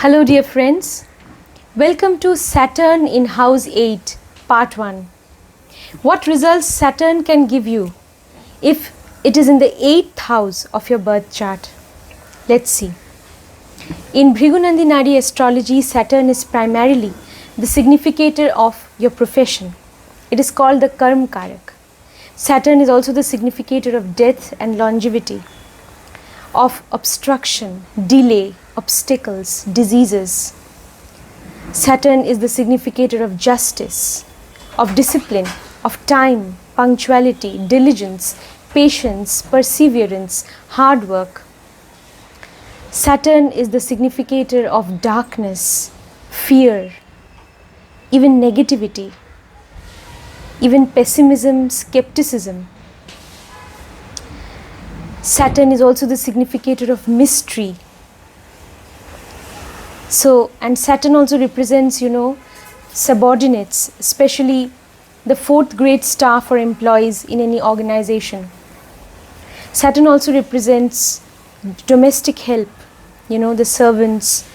Hello dear friends, welcome to Saturn in House 8, Part 1. What results Saturn can give you if it is in the 8th house of your birth chart? Let's see. In Bhrigu Nandi Nadi astrology, Saturn is primarily the significator of your profession. It is called the Karma Karak. Saturn is also the significator of death and longevity, of obstruction, delay, obstacles, diseases. Saturn is the significator of justice, of discipline, of time, punctuality, diligence, patience, perseverance, hard work. Saturn is the significator of darkness, fear, even negativity, even pessimism, skepticism. Saturn is also the significator of mystery. And Saturn also represents, subordinates, especially the 4th grade staff or employees in any organization. Saturn also represents domestic help, the servants,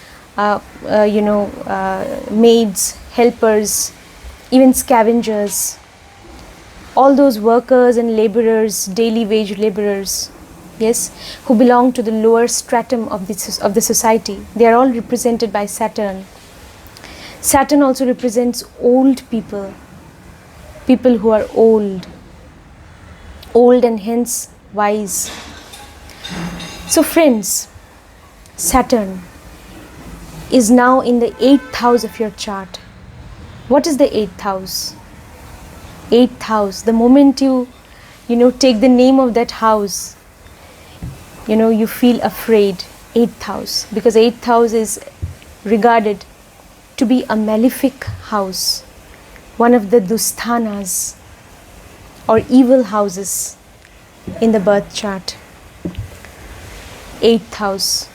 maids, helpers, even scavengers, all those workers and laborers, daily wage laborers, yes, who belong to the lower stratum of the society. They are all represented by Saturn. Saturn also represents old people, people who are old and hence wise. So friends, Saturn is now in the 8th house of your chart. What is the 8th house? 8th house, the moment you take the name of that house, you feel afraid. 8th house, because 8th house is regarded to be a malefic house, one of the dusthanas or evil houses in the birth chart. 8th house,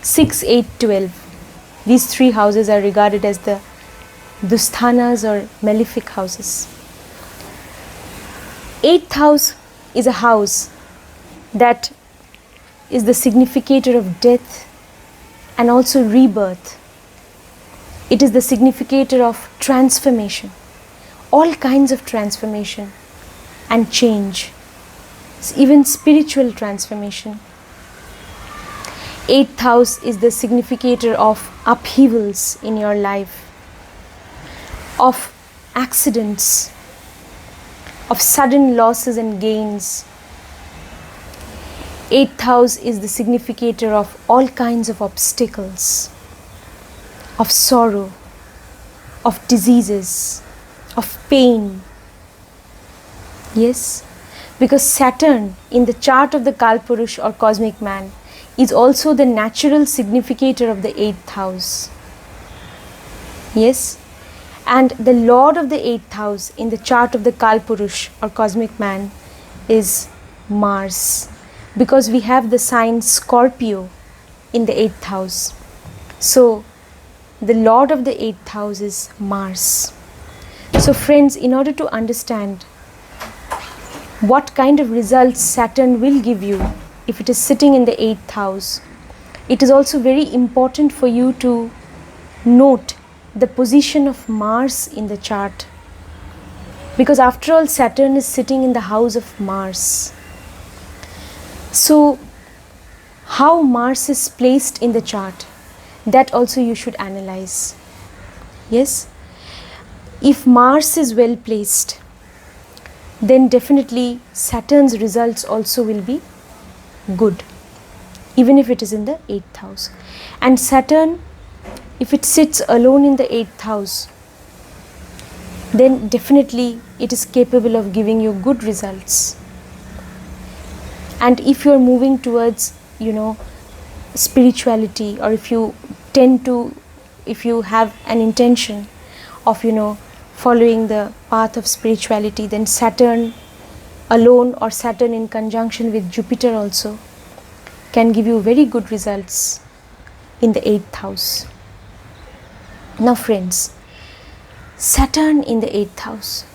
6, 8, 12. These 3 houses are regarded as the dusthanas or malefic houses. 8th house is a house that is the significator of death and also rebirth. It is the significator of transformation, all kinds of transformation and change, even spiritual transformation. 8th house is the significator of upheavals in your life, of accidents, of sudden losses and gains. 8th house is the significator of all kinds of obstacles, of sorrow, of diseases, of pain. Yes, because Saturn in the chart of the Kalpurush or cosmic man is also the natural significator of the 8th house. Yes, and the lord of the 8th house in the chart of the Kalpurush or cosmic man is Mars, because we have the sign Scorpio in the 8th house. So the lord of the 8th house is Mars. So friends, in order to understand what kind of results Saturn will give you if it is sitting in the 8th house, it is also very important for you to note the position of Mars in the chart, because after all Saturn is sitting in the house of Mars. So how Mars is placed in the chart, that also you should analyze. Yes, if Mars is well placed, then definitely Saturn's results also will be good, even if it is in the 8th house. And Saturn, if it sits alone in the 8th house, then definitely it is capable of giving you good results. And if you are moving towards, spirituality, or if you have an intention of, following the path of spirituality, then Saturn alone or Saturn in conjunction with Jupiter also can give you very good results in the 8th house. Now friends, Saturn in the 8th house.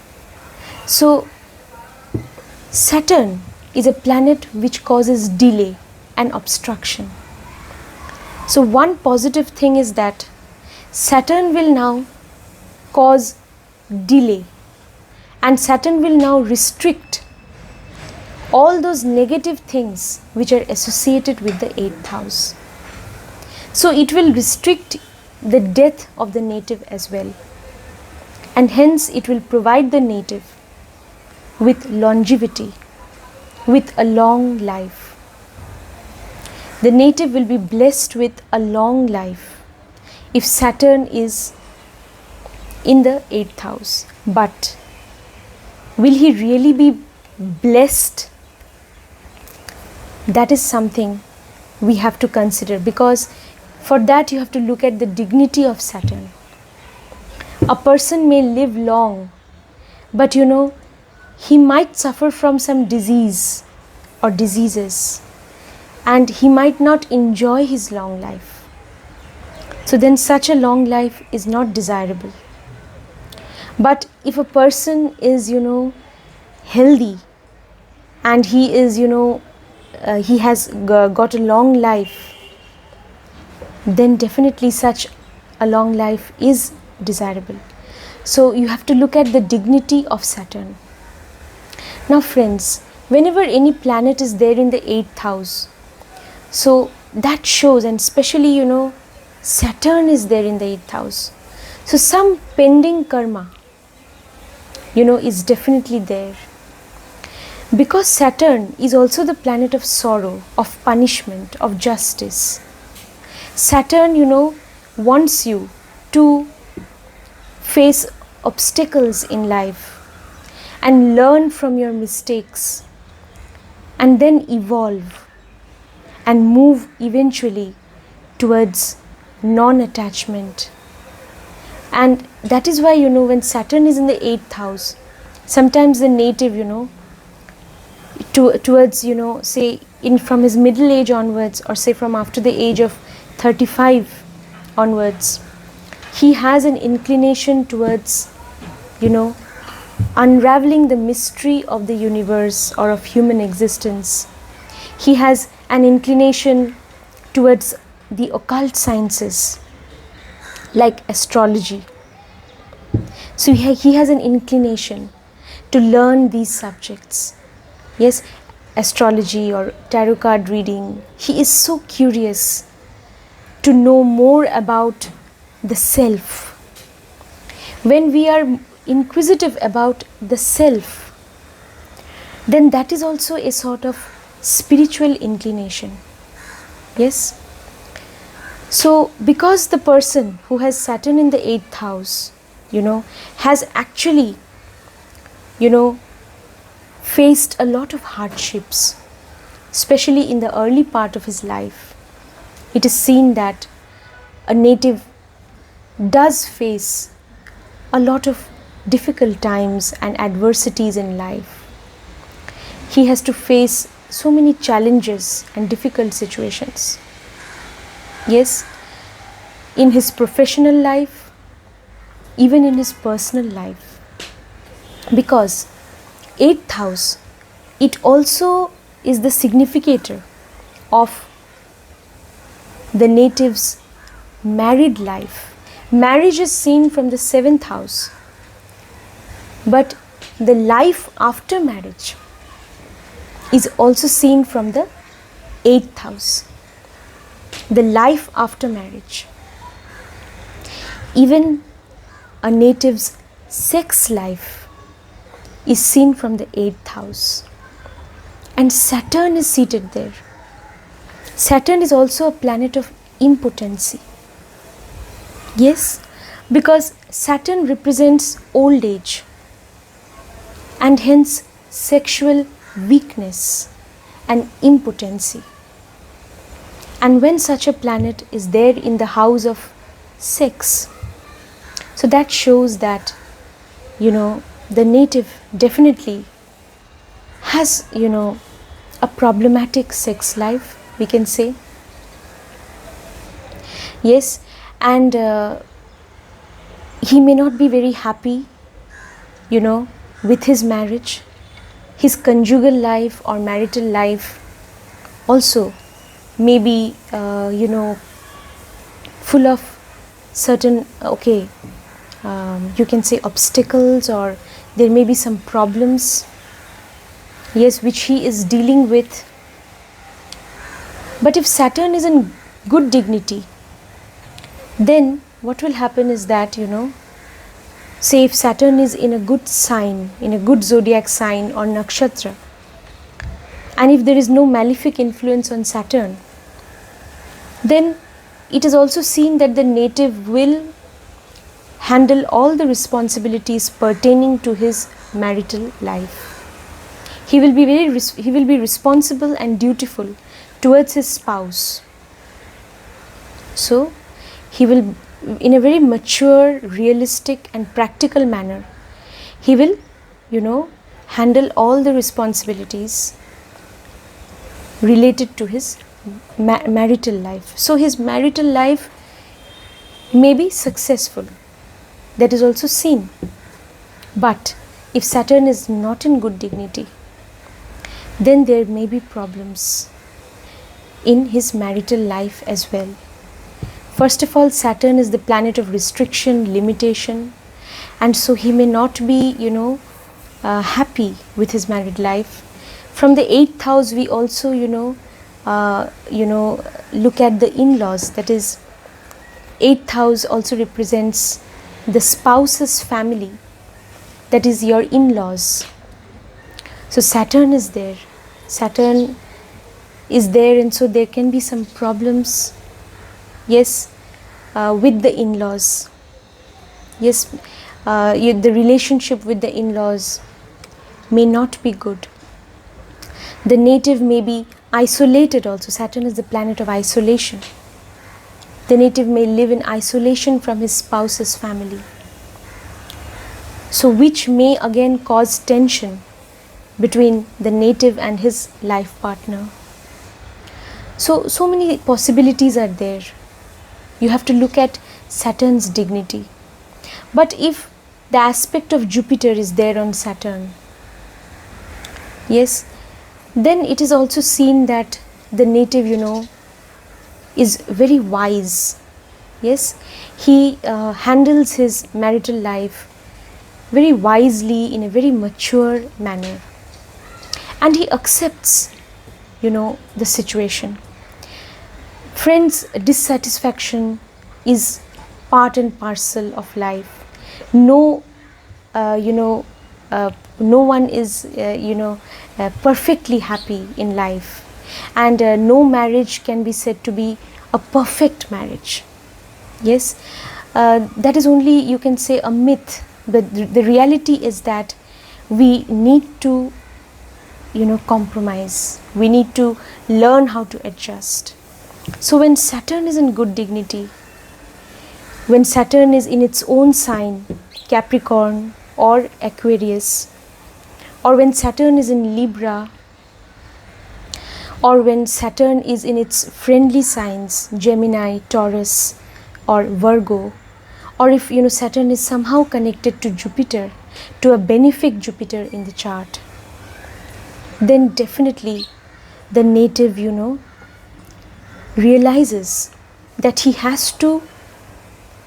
So Saturn is a planet which causes delay and obstruction. So one positive thing is that Saturn will now cause delay, and Saturn will now restrict all those negative things which are associated with the 8th house. So it will restrict the death of the native as well, and hence it will provide the native with longevity, with a long life. The native will be blessed with a long life if Saturn is in the 8th house. But will he really be blessed? That is something we have to consider, because for that you have to look at the dignity of Saturn. A person may live long, but he might suffer from some disease or diseases, and he might not enjoy his long life. So then such a long life is not desirable. But if a person is healthy, and he is he has got a long life, then definitely such a long life is desirable. So you have to look at the dignity of Saturn. Now friends, whenever any planet is there in the 8th house, so that shows, and especially Saturn is there in the 8th house, so some pending karma is definitely there. Because Saturn is also the planet of sorrow, of punishment, of justice. Saturn wants you to face obstacles in life and learn from your mistakes, and then evolve and move eventually towards non-attachment. And that is why when Saturn is in the 8th house, sometimes the native towards say from his middle age onwards, or say from after the age of 35 onwards, he has an inclination towards unraveling the mystery of the universe or of human existence. He has an inclination towards the occult sciences like astrology. So he has an inclination to learn these subjects. Yes, astrology or tarot card reading. He is so curious to know more about the self. When we are inquisitive about the self, then that is also a sort of spiritual inclination. Yes. So because the person who has Saturn in the 8th house, has actually, faced a lot of hardships, especially in the early part of his life, it is seen that a native does face a lot of difficult times and adversities in life. He has to face so many challenges and difficult situations. Yes, in his professional life, even in his personal life. Because 8th house, it also is the significator of the native's married life. Marriage is seen from the 7th house, but the life after marriage is also seen from the 8th house. The life after marriage. Even a native's sex life is seen from the 8th house. And Saturn is seated there. Saturn is also a planet of impotency. Yes, because Saturn represents old age and hence sexual weakness and impotency. And when such a planet is there in the house of sex, so that shows that, the native definitely has, a problematic sex life, we can say. Yes, and he may not be very happy, with his marriage. His conjugal life or marital life also may be, full of certain, you can say obstacles, or there may be some problems, yes, which he is dealing with. But if Saturn is in good dignity, then what will happen is that, say if Saturn is in a good sign, in a good zodiac sign or nakshatra, and if there is no malefic influence on Saturn, then it is also seen that the native will handle all the responsibilities pertaining to his marital life. He will be responsible and dutiful towards his spouse. So he will, in a very mature, realistic and practical manner, he will, handle all the responsibilities related to his marital life. So his marital life may be successful. That is also seen. But if Saturn is not in good dignity, then there may be problems in his marital life as well. First of all, Saturn is the planet of restriction, limitation, and so he may not be, happy with his married life. From the 8th house, we also, look at the in-laws. That is, 8th house also represents the spouse's family. That is your in-laws. So Saturn is there. Saturn is there, and so there can be some problems, yes, with the in-laws. Yes, the relationship with the in-laws may not be good. The native may be isolated also. Saturn is the planet of isolation. The native may live in isolation from his spouse's family. So which may again cause tension between the native and his life partner. So many possibilities are there. You have to look at Saturn's dignity. But if the aspect of Jupiter is there on Saturn, yes, then it is also seen that the native, is very wise. Yes, he handles his marital life very wisely, in a very mature manner, and he accepts, the situation. Friends, dissatisfaction is part and parcel of life. No one is perfectly happy in life, and no marriage can be said to be a perfect marriage. Yes, that is only, you can say, a myth. But the reality is that we need to compromise. We need to learn how to adjust. So when Saturn is in good dignity, when Saturn is in its own sign, Capricorn or Aquarius, or when Saturn is in Libra, or when Saturn is in its friendly signs, Gemini, Taurus or Virgo, or if Saturn is somehow connected to Jupiter, to a benefic Jupiter in the chart, then definitely the native realizes that he has to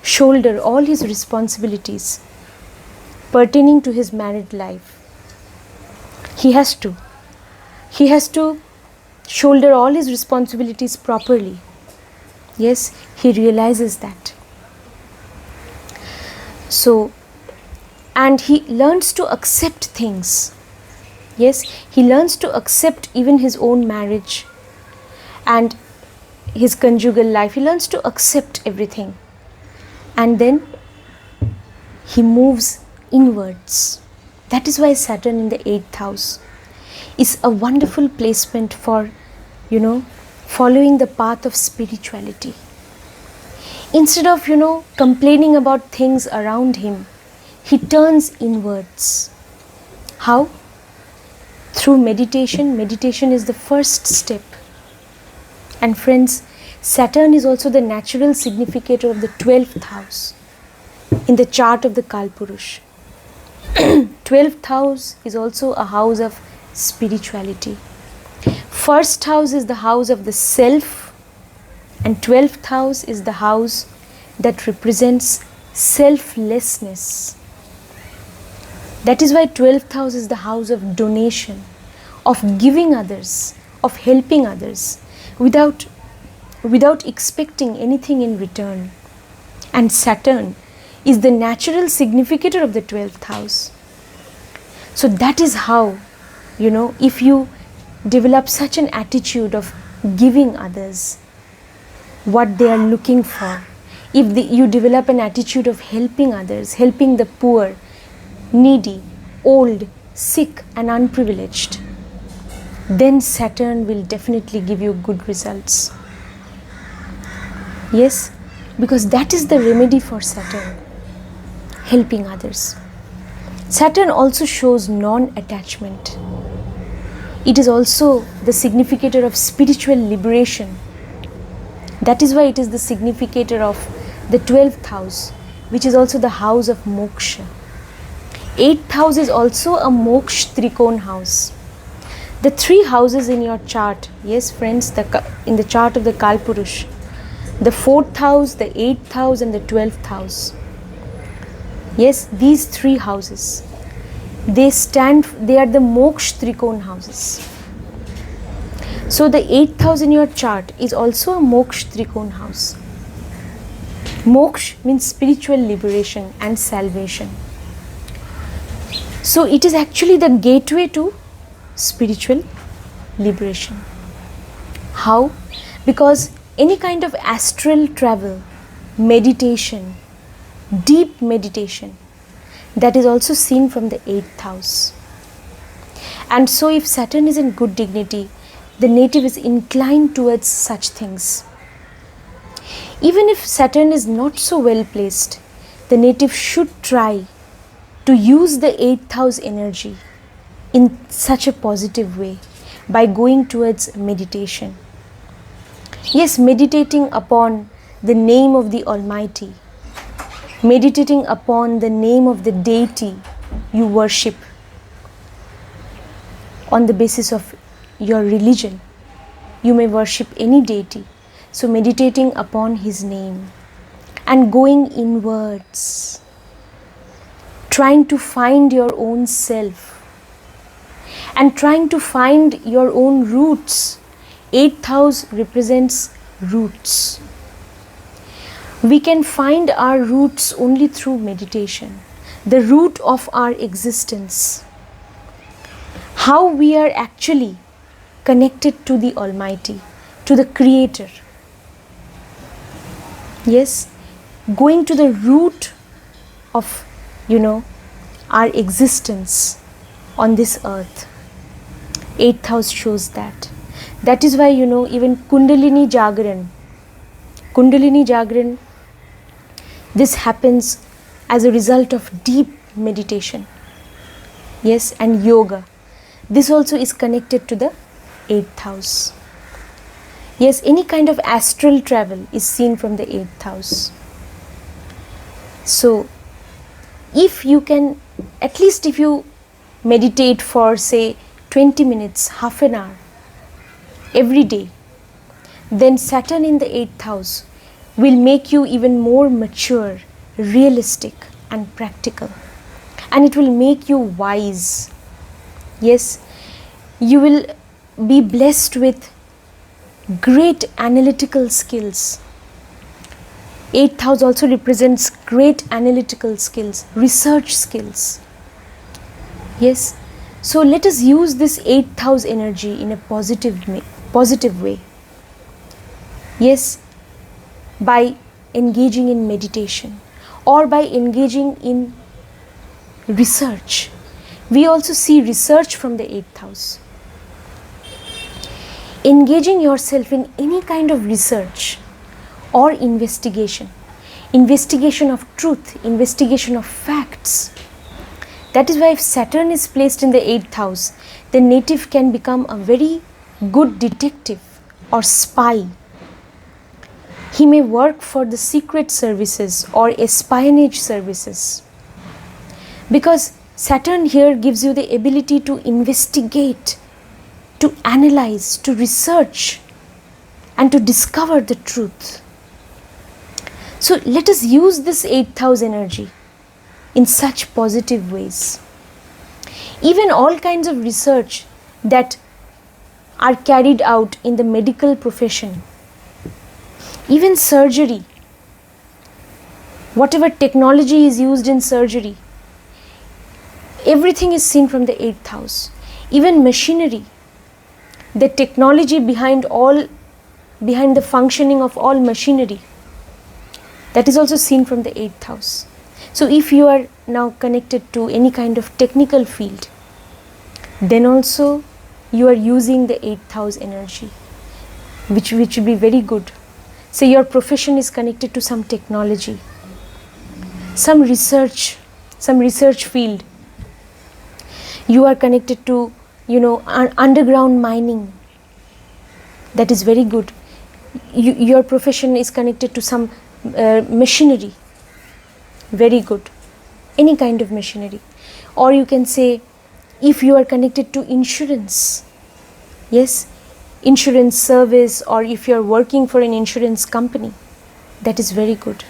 shoulder all his responsibilities pertaining to his married life. He has to shoulder all his responsibilities properly. Yes, he realizes that. So, and he learns to accept things. Yes, he learns to accept even his own marriage and his conjugal life. He learns to accept everything, and then he moves inwards. That is why Saturn in the 8th house is a wonderful placement for following the path of spirituality. Instead of complaining about things around him, he turns inwards. How? Through meditation. Meditation is the first step. And friends, Saturn is also the natural significator of the 12th house in the chart of the Kalpurush. 12th house is also a house of spirituality. First house is the house of the self, And 12th house is the house that represents selflessness. That is why 12th house is the house of donation, of giving others, of helping others without expecting anything in return. And Saturn is the natural significator of the 12th house. So that is how, if you develop such an attitude of giving others what they are looking for, if you develop an attitude of helping others, helping the poor, needy, old, sick and unprivileged, then Saturn will definitely give you good results. Yes, because that is the remedy for Saturn, helping others. Saturn also shows non-attachment. It is also the significator of spiritual liberation. That is why it is the significator of the 12th house, which is also the house of moksha. 8th house is also a moksha trikon house. The three houses in your chart, yes friends, in the chart of the Kalpurush, the 4th house, the 8th house and the 12th house. Yes, these three houses, they are the moksha trikon houses. So the 8th house in your chart is also a moksha trikon house. Moksha means spiritual liberation and salvation. So it is actually the gateway to spiritual liberation. How? Because any kind of astral travel, meditation, deep meditation, that is also seen from the 8th house. And so if Saturn is in good dignity, the native is inclined towards such things. Even if Saturn is not so well placed, the native should try to use the 8th house energy in such a positive way by going towards meditation. Yes, meditating upon the name of the Almighty, meditating upon the name of the deity you worship on the basis of your religion. You may worship any deity. So meditating upon his name and going inwards, trying to find your own self and trying to find your own roots. 8th house represents roots. We can find our roots only through meditation, the root of our existence, how we are actually connected to the Almighty, to the Creator. Yes, going to the root of, our existence on this earth. 8th house shows that. That is why, even Kundalini Jagran, this happens as a result of deep meditation. Yes, and yoga. This also is connected to the 8th house. Yes, any kind of astral travel is seen from the 8th house. So, if you can, at least if you meditate for say 20 minutes, half an hour, every day, then Saturn in the 8th house will make you even more mature, realistic and practical. And it will make you wise. Yes, you will be blessed with great analytical skills. 8th house also represents great analytical skills, research skills. Yes, so let us use this 8th house energy in a positive way. Yes, by engaging in meditation or by engaging in research. We also see research from the 8th house. Engaging yourself in any kind of research or investigation of truth, investigation of facts. That is why if Saturn is placed in the 8th house, the native can become a very good detective or spy. He may work for the secret services or espionage services. Because Saturn here gives you the ability to investigate, to analyze, to research and to discover the truth. So let us use this 8th house energy in such positive ways. Even all kinds of research that are carried out in the medical profession, even surgery, whatever technology is used in surgery, everything is seen from the 8th house. Even machinery, the technology behind the functioning of all machinery, that is also seen from the 8th house. So if you are now connected to any kind of technical field, then also you are using the 8th house energy, which will be very good. Say your profession is connected to some technology, some research field. You are connected to, underground mining. That is very good. Your profession is connected to some machinery. Very good. Any kind of machinery. Or you can say, if you are connected to insurance, yes, insurance service, or if you are working for an insurance company, that is very good.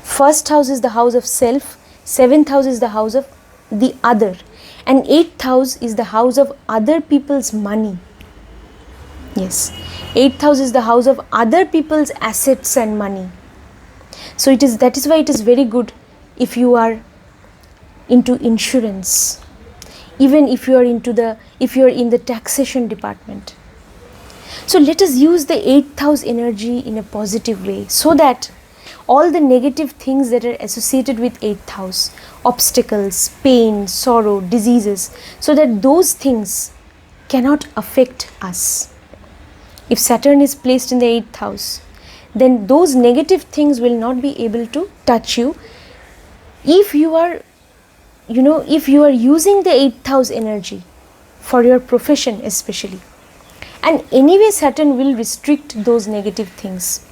First house is the house of self, 7th house is the house of the other, and 8th house is the house of other people's money. Yes, 8th house is the house of other people's assets and money. So that is why it is very good if you are into insurance, even if you are in the taxation department. So let us use the 8th house energy in a positive way, so that all the negative things that are associated with 8th house, obstacles, pain, sorrow, diseases, so that those things cannot affect us. If Saturn is placed in the 8th house, then those negative things will not be able to touch you. If you are using the 8th house energy for your profession especially, and anyway Saturn will restrict those negative things.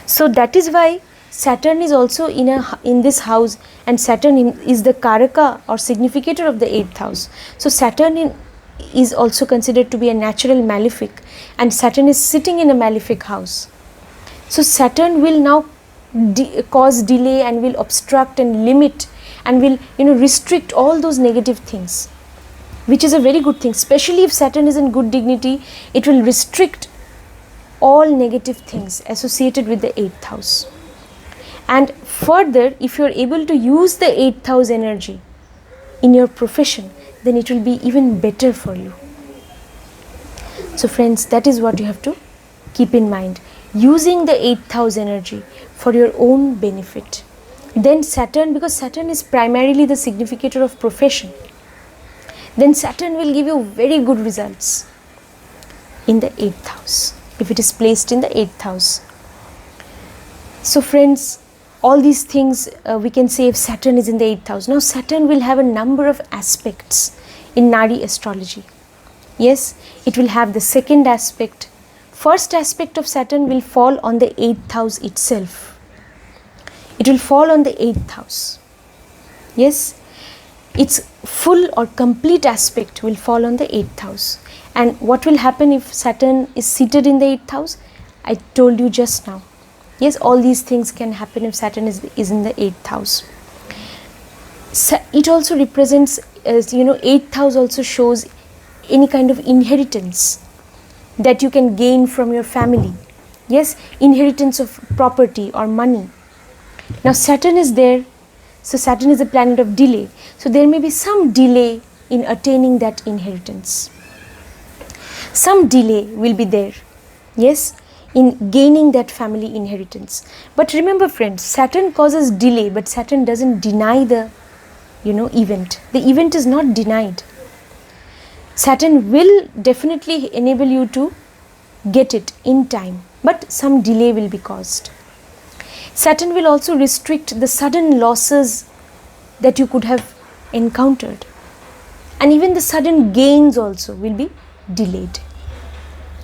So that is why Saturn is also in this house, and Saturn is the Karaka or significator of the 8th house. So Saturn is also considered to be a natural malefic, and Saturn is sitting in a malefic house. So Saturn will now cause delay and will obstruct and limit and will restrict all those negative things, which is a very good thing. Especially if Saturn is in good dignity, it will restrict all negative things associated with the 8th house. And further, if you are able to use the 8th house energy in your profession, then it will be even better for you. So friends, that is what you have to keep in mind. Using the 8th house energy for your own benefit. Then Saturn, because Saturn is primarily the significator of profession, then Saturn will give you very good results in the 8th house, if it is placed in the 8th house. So friends, all these things we can say if Saturn is in the 8th house. Now Saturn will have a number of aspects in Nadi astrology. Yes, it will have the second aspect. First aspect of Saturn will fall on the 8th house itself. It will fall on the 8th house. Yes, its full or complete aspect will fall on the 8th house. And what will happen if Saturn is seated in the 8th house? I told you just now. Yes, all these things can happen if Saturn is in the 8th house. It also represents, 8th house also shows any kind of inheritance that you can gain from your family. Yes, inheritance of property or money. Now Saturn is there, so Saturn is a planet of delay. So there may be some delay in attaining that inheritance. Some delay will be there, yes, in gaining that family inheritance. But remember friends, Saturn causes delay, but Saturn doesn't deny the event. The event is not denied. Saturn will definitely enable you to get it in time, but some delay will be caused. Saturn will also restrict the sudden losses that you could have encountered, and even the sudden gains also will be delayed.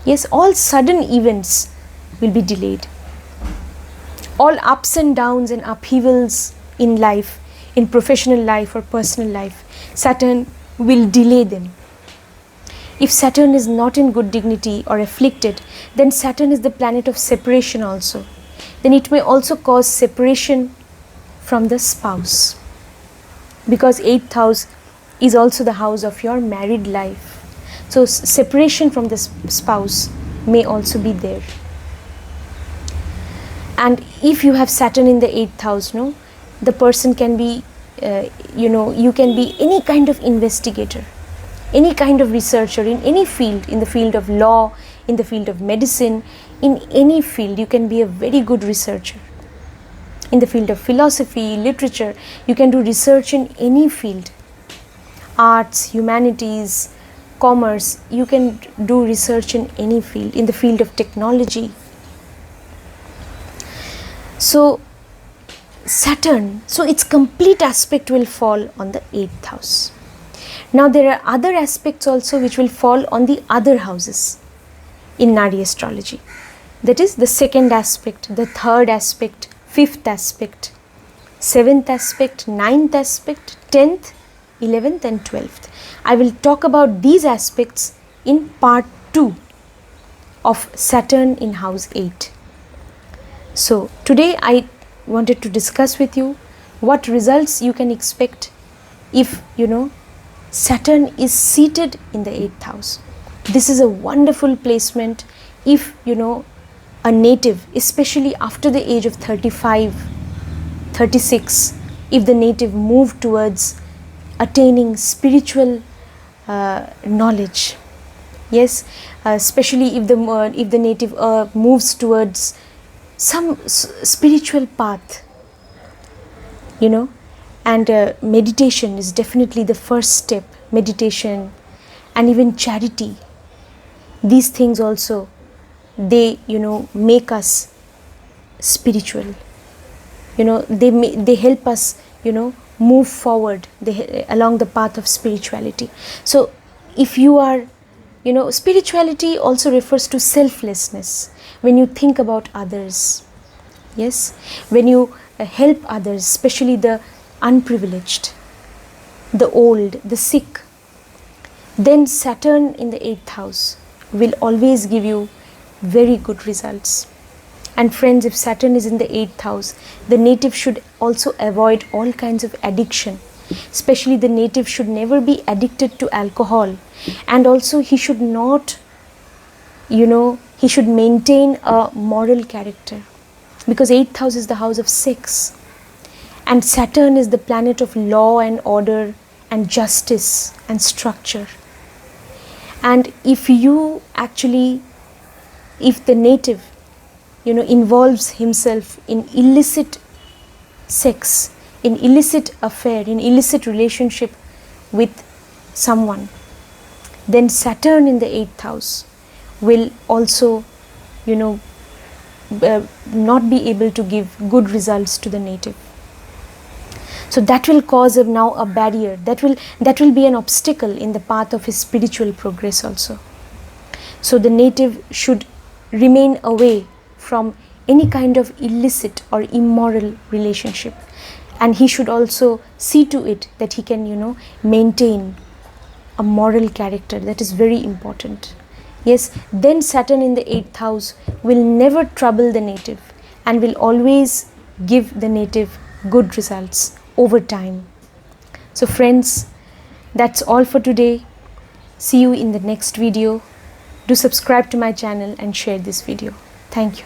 Yes, all sudden events will be delayed. All ups and downs and upheavals in life, in professional life or personal life, Saturn will delay them. If Saturn is not in good dignity or afflicted, then Saturn is the planet of separation also. Then it may also cause separation from the spouse, because 8th house is also the house of your married life. So separation from the spouse may also be there. And if you have Saturn in the 8th house, no, the person can be, you can be any kind of investigator, any kind of researcher in any field, in the field of law, in the field of medicine, in any field, you can be a very good researcher. In the field of philosophy, literature, you can do research in any field. Arts, humanities, commerce, you can do research in any field, in the field of technology. So Saturn, so its complete aspect will fall on the 8th house. Now there are other aspects also which will fall on the other houses in Nadi astrology. That is the second aspect, the third aspect, fifth aspect, seventh aspect, ninth aspect, 10th, 11th and 12th. I will talk about these aspects in part 2 of Saturn in house 8. So today I wanted to discuss with you what results you can expect if Saturn is seated in the 8th house. This is a wonderful placement if a native, especially after the age of 35, 36, if the native move towards attaining spiritual knowledge. Yes, especially if the native moves towards some spiritual path, and meditation is definitely the first step. Meditation and even charity, these things also, they make us spiritual. They help us move forward along the path of spirituality. So if you are spirituality also refers to selflessness. When you think about others, yes, when you help others, especially the unprivileged, the old, the sick, then Saturn in the 8th house will always give you very good results. And friends, if Saturn is in the 8th house, the native should also avoid all kinds of addiction. Especially the native should never be addicted to alcohol, and also he should not, he should maintain a moral character, because 8th house is the house of sex, and Saturn is the planet of law and order and justice and structure. And if the native involves himself in illicit sex, in illicit affair, in illicit relationship with someone, then Saturn in the 8th house will also not be able to give good results to the native. So that will cause now a barrier, that will be an obstacle in the path of his spiritual progress also. So the native should remain away from any kind of illicit or immoral relationship, and he should also see to it that he can maintain a moral character. That is very important. Yes, then Saturn in the 8th house will never trouble the native and will always give the native good results over time. So friends, that's all for today. See you in the next video. Do subscribe to my channel and share this video. Thank you.